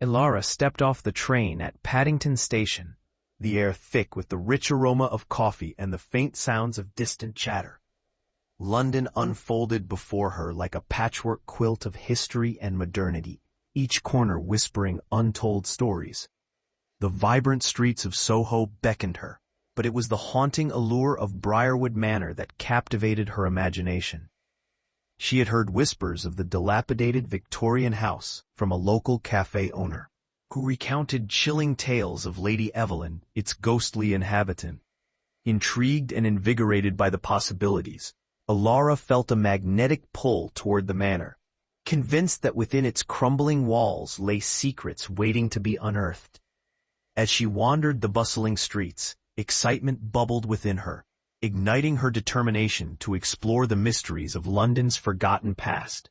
Ilara stepped off the train at Paddington Station, the air thick with the rich aroma of coffee and the faint sounds of distant chatter. London unfolded before her like a patchwork quilt of history and modernity, each corner whispering untold stories. The vibrant streets of Soho beckoned her, but it was the haunting allure of Briarwood Manor that captivated her imagination. She had heard whispers of the dilapidated Victorian house from a local cafe owner, who recounted chilling tales of Lady Evelyn, its ghostly inhabitant. Intrigued and invigorated by the possibilities, Ilara felt a magnetic pull toward the manor, convinced that within its crumbling walls lay secrets waiting to be unearthed. As she wandered the bustling streets, excitement bubbled within her, igniting her determination to explore the mysteries of London's forgotten past.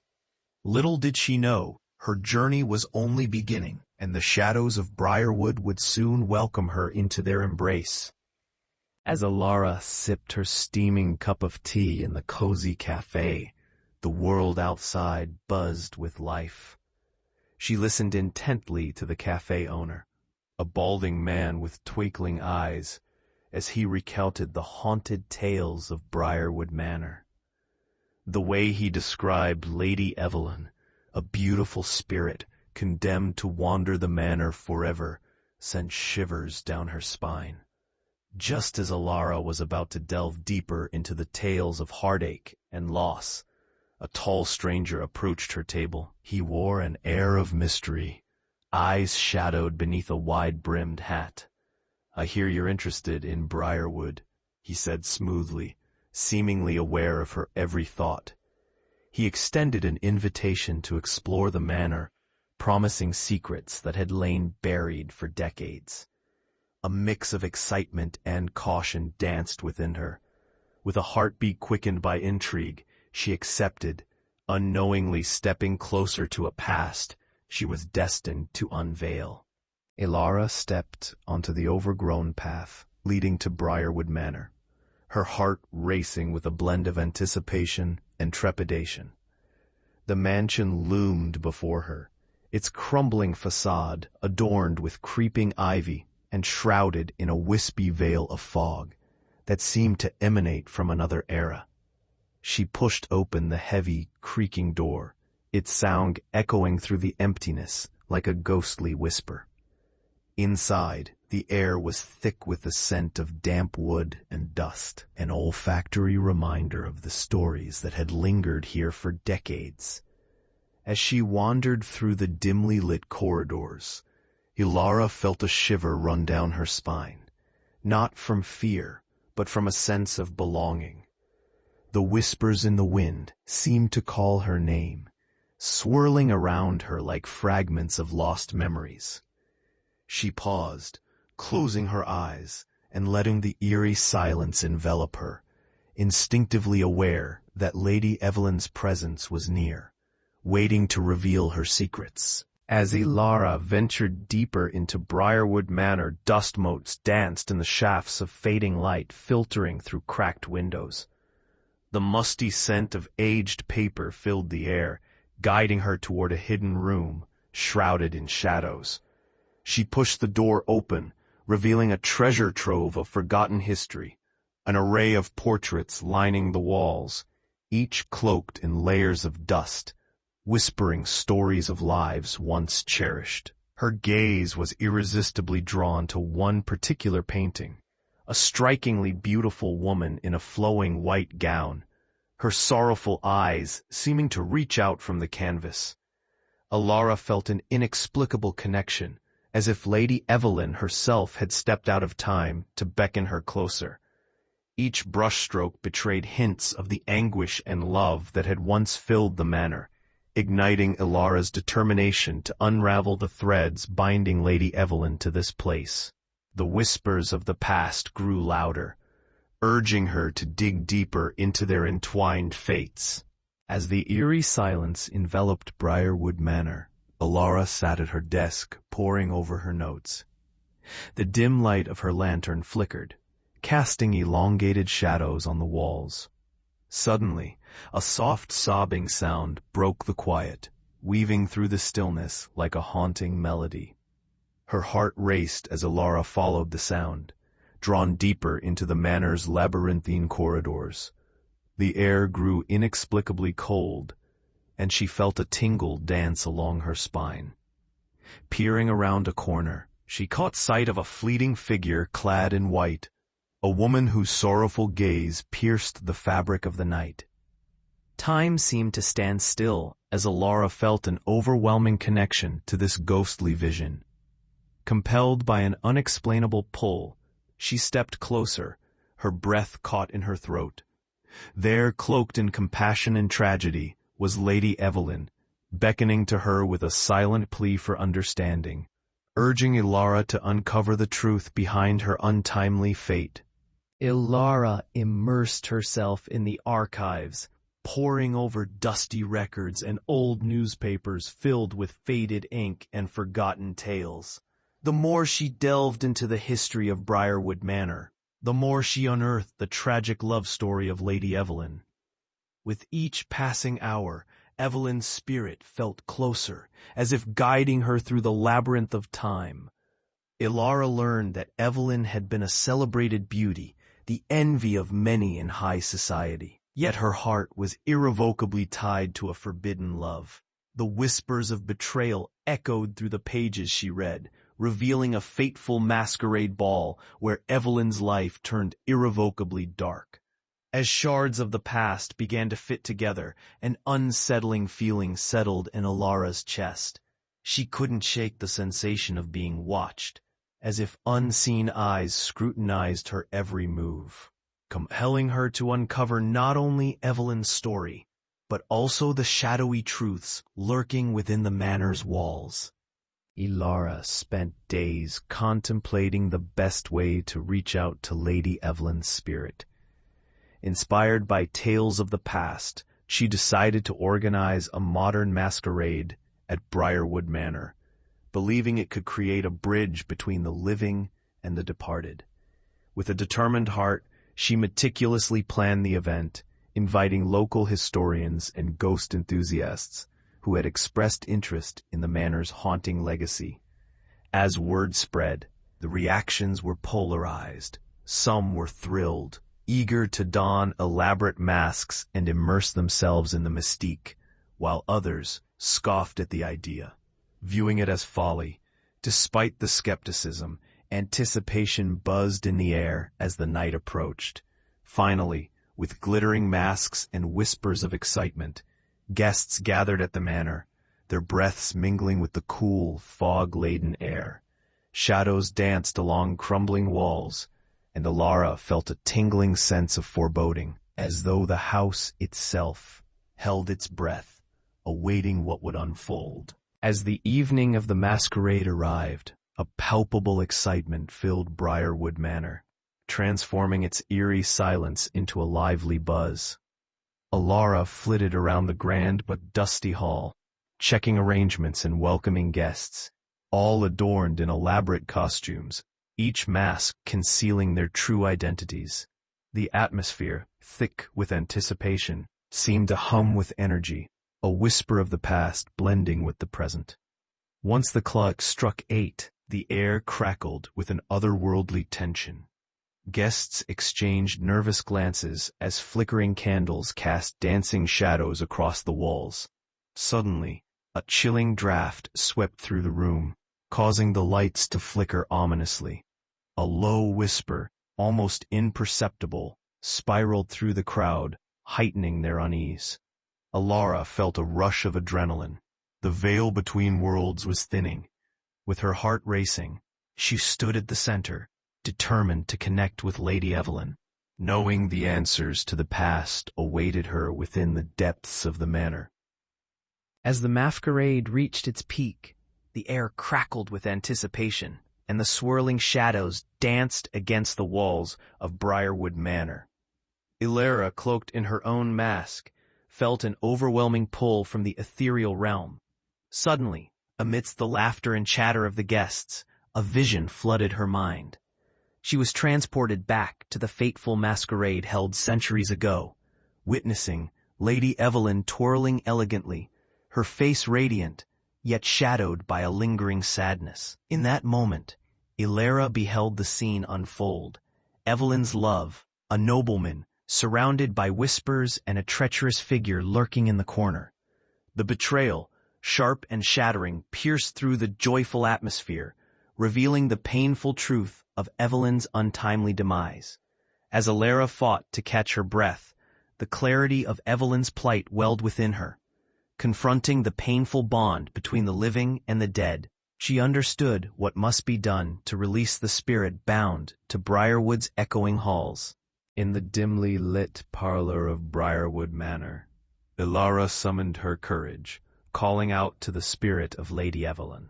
Little did she know, her journey was only beginning, and the shadows of Briarwood would soon welcome her into their embrace. As Ilara sipped her steaming cup of tea in the cozy cafe, the world outside buzzed with life. She listened intently to the cafe owner, a balding man with twinkling eyes, as he recounted the haunted tales of Briarwood Manor. The way he described Lady Evelyn, a beautiful spirit condemned to wander the manor forever, sent shivers down her spine. Just as Ilara was about to delve deeper into the tales of heartache and loss, a tall stranger approached her table. He wore an air of mystery, eyes shadowed beneath a wide-brimmed hat. "I hear you're interested in Briarwood," he said smoothly, seemingly aware of her every thought. He extended an invitation to explore the manor, promising secrets that had lain buried for decades. A mix of excitement and caution danced within her. With a heartbeat quickened by intrigue, she accepted, unknowingly stepping closer to a past she was destined to unveil. Ilara stepped onto the overgrown path leading to Briarwood Manor, her heart racing with a blend of anticipation and trepidation. The mansion loomed before her, its crumbling facade adorned with creeping ivy and shrouded in a wispy veil of fog that seemed to emanate from another era. She pushed open the heavy, creaking door, its sound echoing through the emptiness like a ghostly whisper. Inside, the air was thick with the scent of damp wood and dust, an olfactory reminder of the stories that had lingered here for decades. As she wandered through the dimly lit corridors, Ilara felt a shiver run down her spine, not from fear, but from a sense of belonging. The whispers in the wind seemed to call her name, swirling around her like fragments of lost memories. She paused, closing her eyes and letting the eerie silence envelop her, instinctively aware that Lady Evelyn's presence was near, waiting to reveal her secrets. As Ilara ventured deeper into Briarwood Manor, dust motes danced in the shafts of fading light filtering through cracked windows. The musty scent of aged paper filled the air, guiding her toward a hidden room, shrouded in shadows. She pushed the door open, revealing a treasure trove of forgotten history, an array of portraits lining the walls, each cloaked in layers of dust, whispering stories of lives once cherished. Her gaze was irresistibly drawn to one particular painting, a strikingly beautiful woman in a flowing white gown, her sorrowful eyes seeming to reach out from the canvas. Ilara felt an inexplicable connection, as if Lady Evelyn herself had stepped out of time to beckon her closer. Each brushstroke betrayed hints of the anguish and love that had once filled the manor, igniting Ilara's determination to unravel the threads binding Lady Evelyn to this place. The whispers of the past grew louder, urging her to dig deeper into their entwined fates. As the eerie silence enveloped Briarwood Manor, Ilara sat at her desk, poring over her notes. The dim light of her lantern flickered, casting elongated shadows on the walls. Suddenly, a soft sobbing sound broke the quiet, weaving through the stillness like a haunting melody. Her heart raced as Alara followed the sound, drawn deeper into the manor's labyrinthine corridors. The air grew inexplicably cold, and she felt a tingle dance along her spine. Peering around a corner, she caught sight of a fleeting figure clad in white, a woman whose sorrowful gaze pierced the fabric of the night. Time seemed to stand still as Alara felt an overwhelming connection to this ghostly vision. Compelled by an unexplainable pull, she stepped closer, her breath caught in her throat. There, cloaked in compassion and tragedy, was Lady Evelyn, beckoning to her with a silent plea for understanding, urging Alara to uncover the truth behind her untimely fate. Alara immersed herself in the archives, poring over dusty records and old newspapers filled with faded ink and forgotten tales. The more she delved into the history of Briarwood Manor, the more she unearthed the tragic love story of Lady Evelyn. With each passing hour, Evelyn's spirit felt closer, as if guiding her through the labyrinth of time. Alara learned that Evelyn had been a celebrated beauty, the envy of many in high society. Yet her heart was irrevocably tied to a forbidden love. The whispers of betrayal echoed through the pages she read, revealing a fateful masquerade ball where Evelyn's life turned irrevocably dark. As shards of the past began to fit together, an unsettling feeling settled in Alara's chest. She couldn't shake the sensation of being watched, as if unseen eyes scrutinized her every move, compelling her to uncover not only Evelyn's story, but also the shadowy truths lurking within the manor's walls. Alara spent days contemplating the best way to reach out to Lady Evelyn's spirit. Inspired by tales of the past, she decided to organize a modern masquerade at Briarwood Manor, believing it could create a bridge between the living and the departed. With a determined heart, she meticulously planned the event, inviting local historians and ghost enthusiasts who had expressed interest in the manor's haunting legacy. As word spread, the reactions were polarized. Some were thrilled, eager to don elaborate masks and immerse themselves in the mystique, while others scoffed at the idea, viewing it as folly. Despite the skepticism, anticipation buzzed in the air as the night approached. Finally, with glittering masks and whispers of excitement, guests gathered at the manor, their breaths mingling with the cool, fog-laden air. Shadows danced along crumbling walls, and Alara felt a tingling sense of foreboding, as though the house itself held its breath, awaiting what would unfold. As the evening of the masquerade arrived, a palpable excitement filled Briarwood Manor, transforming its eerie silence into a lively buzz. Alara flitted around the grand but dusty hall, checking arrangements and welcoming guests, all adorned in elaborate costumes, each mask concealing their true identities. The atmosphere, thick with anticipation, seemed to hum with energy, a whisper of the past blending with the present. Once the clock struck 8, the air crackled with an otherworldly tension. Guests exchanged nervous glances as flickering candles cast dancing shadows across the walls. Suddenly, a chilling draft swept through the room, causing the lights to flicker ominously. A low whisper, almost imperceptible, spiraled through the crowd, heightening their unease. Alara felt a rush of adrenaline. The veil between worlds was thinning. With her heart racing, she stood at the center, determined to connect with Lady Evelyn, knowing the answers to the past awaited her within the depths of the manor. As the masquerade reached its peak, the air crackled with anticipation, and the swirling shadows danced against the walls of Briarwood Manor. Alara, cloaked in her own mask, felt an overwhelming pull from the ethereal realm. Suddenly, amidst the laughter and chatter of the guests, a vision flooded her mind. She was transported back to the fateful masquerade held centuries ago, witnessing Lady Evelyn twirling elegantly, her face radiant, yet shadowed by a lingering sadness. In that moment, Ilara beheld the scene unfold. Evelyn's love, a nobleman, surrounded by whispers and a treacherous figure lurking in the corner. The betrayal, sharp and shattering, pierced through the joyful atmosphere, revealing the painful truth of Evelyn's untimely demise. As Ilara fought to catch her breath, the clarity of Evelyn's plight welled within her. Confronting the painful bond between the living and the dead, she understood what must be done to release the spirit bound to Briarwood's echoing halls. In the dimly lit parlor of Briarwood Manor, Ilara summoned her courage, calling out to the spirit of Lady Evelyn.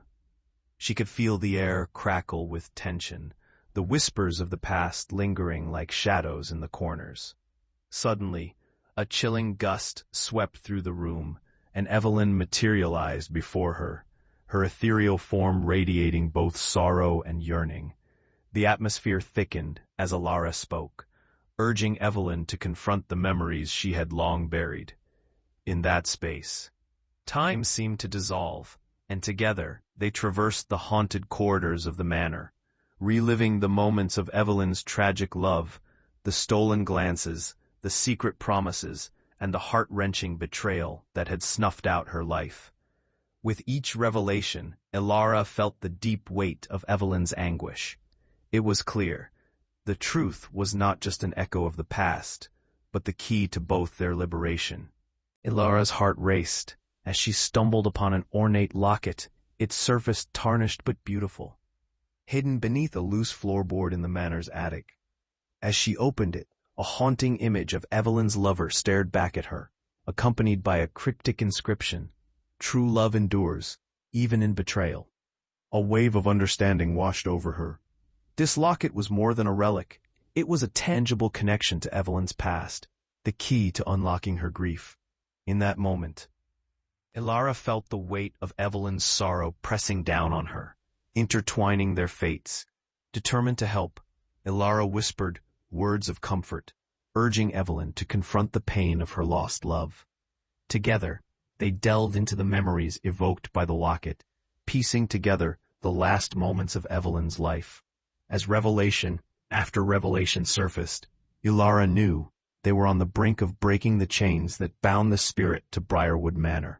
She could feel the air crackle with tension, the whispers of the past lingering like shadows in the corners. Suddenly, a chilling gust swept through the room, and Evelyn materialized before her, her ethereal form radiating both sorrow and yearning. The atmosphere thickened as Ilara spoke, urging Evelyn to confront the memories she had long buried. In that space, time seemed to dissolve, and together they traversed the haunted corridors of the manor, reliving the moments of Evelyn's tragic love, the stolen glances, the secret promises, and the heart-wrenching betrayal that had snuffed out her life. With each revelation, Ilara felt the deep weight of Evelyn's anguish. It was clear. The truth was not just an echo of the past, but the key to both their liberation. Ilara's heart raced as she stumbled upon an ornate locket, its surface tarnished but beautiful, hidden beneath a loose floorboard in the manor's attic. As she opened it, a haunting image of Evelyn's lover stared back at her, accompanied by a cryptic inscription, "True love endures, even in betrayal." A wave of understanding washed over her. This locket was more than a relic. It was a tangible connection to Evelyn's past, the key to unlocking her grief. In that moment, Ilara felt the weight of Evelyn's sorrow pressing down on her, intertwining their fates. Determined to help, Ilara whispered words of comfort, urging Evelyn to confront the pain of her lost love. Together, they delved into the memories evoked by the locket, piecing together the last moments of Evelyn's life. As revelation after revelation surfaced, Ilara knew they were on the brink of breaking the chains that bound the spirit to Briarwood Manor.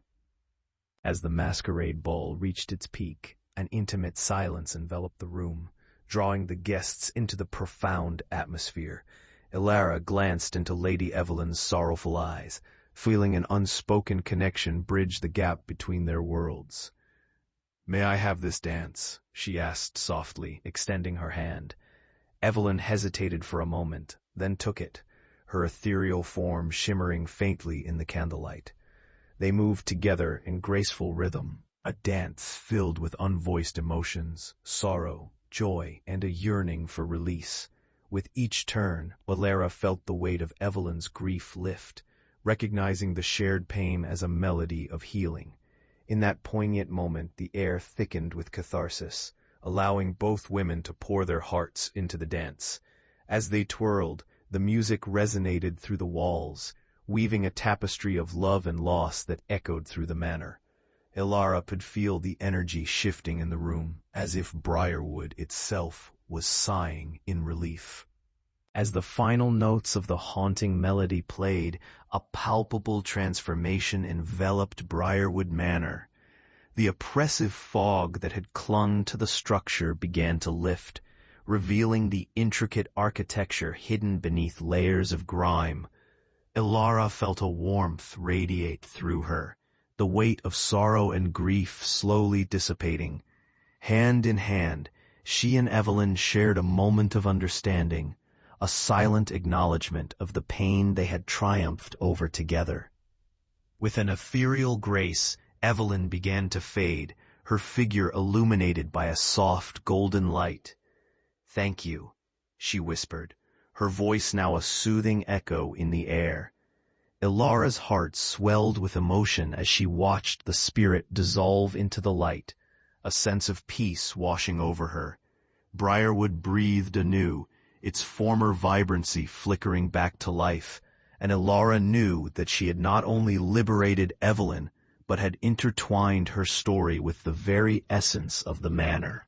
As the masquerade ball reached its peak, an intimate silence enveloped the room, drawing the guests into the profound atmosphere. Ilara glanced into Lady Evelyn's sorrowful eyes, feeling an unspoken connection bridge the gap between their worlds. "May I have this dance?" she asked softly, extending her hand. Evelyn hesitated for a moment, then took it, her ethereal form shimmering faintly in the candlelight. They moved together in graceful rhythm, a dance filled with unvoiced emotions, sorrow, joy, and a yearning for release. With each turn, Ilara felt the weight of Evelyn's grief lift, recognizing the shared pain as a melody of healing. In that poignant moment, the air thickened with catharsis, allowing both women to pour their hearts into the dance. As they twirled, the music resonated through the walls, weaving a tapestry of love and loss that echoed through the manor. Ilara could feel the energy shifting in the room, as if Briarwood itself was sighing in relief. As the final notes of the haunting melody played, a palpable transformation enveloped Briarwood Manor. The oppressive fog that had clung to the structure began to lift, revealing the intricate architecture hidden beneath layers of grime. Ilara felt a warmth radiate through her, the weight of sorrow and grief slowly dissipating. Hand in hand, she and Evelyn shared a moment of understanding, a silent acknowledgement of the pain they had triumphed over together. With an ethereal grace, Evelyn began to fade, her figure illuminated by a soft golden light. "Thank you," she whispered, her voice now a soothing echo in the air. Ilara's heart swelled with emotion as she watched the spirit dissolve into the light, a sense of peace washing over her. Briarwood breathed anew, its former vibrancy flickering back to life, and Ilara knew that she had not only liberated Evelyn, but had intertwined her story with the very essence of the manor.